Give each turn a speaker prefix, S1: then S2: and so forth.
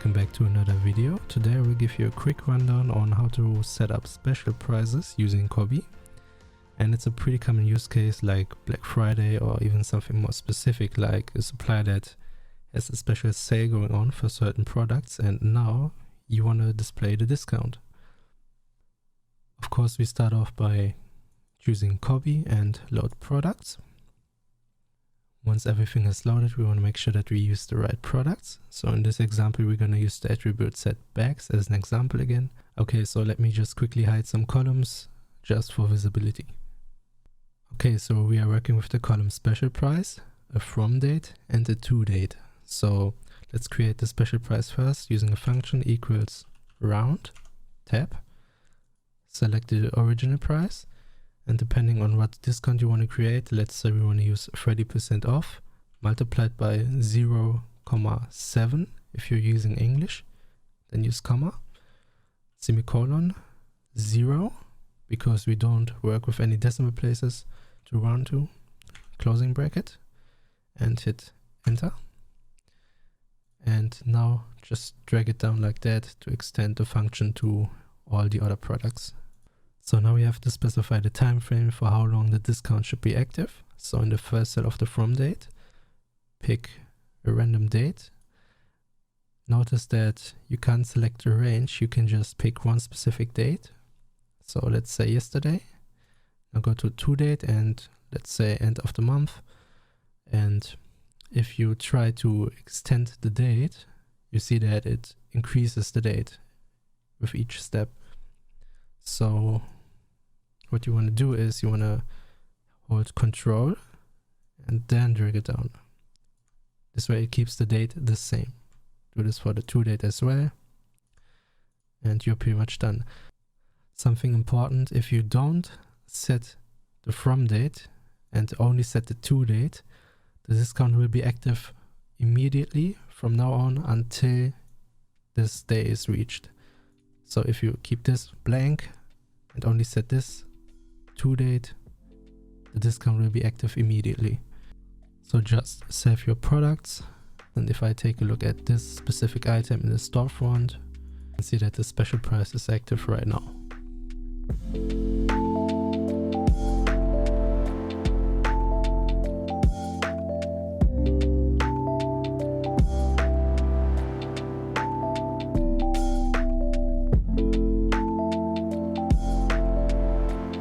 S1: welcome back to another video. Today I will give you a quick rundown on how to set up special prices using Cobee. And it's a pretty common use case like Black Friday, or even something more specific like a supplier that has a special sale going on for certain products and now you want to display the discount. Of course, we start off by choosing Cobee and load products. Once everything is loaded, we want to make sure that we use the right products. So in this example, we're going to use the attribute set bags as an example again. Okay, so let me just quickly hide some columns just for visibility. Okay, so we are working with the column special price, a from date and a to date. So let's create the special price first using a function equals round tab. Select the original price. And depending on what discount you want to create, let's say we want to use 30% off, multiplied by 0,7 if you're using English, then use comma, semicolon, 0, because we don't work with any decimal places to round to, closing bracket, and hit enter. And now just drag it down like that to extend the function to all the other products. So now we have to specify the time frame for how long the discount should be active. So in the first cell of the from date, pick a random date. Notice that you can't select a range, you can just pick one specific date. So let's say yesterday. Now go to to date and let's say end of the month. And if you try to extend the date, you see that it increases the date with each step. So what you want to do is you want to hold Control and then drag it down. This way it keeps the date the same. Do this for the to date as well. And you're pretty much done. Something important, if you don't set the from date and only set the to date, the discount will be active immediately from now on until this day is reached. So if you keep this blank and only set this to date, the discount will be active immediately. So just save your products. And if I take a look at this specific item in the storefront, you can see that the special price is active right now.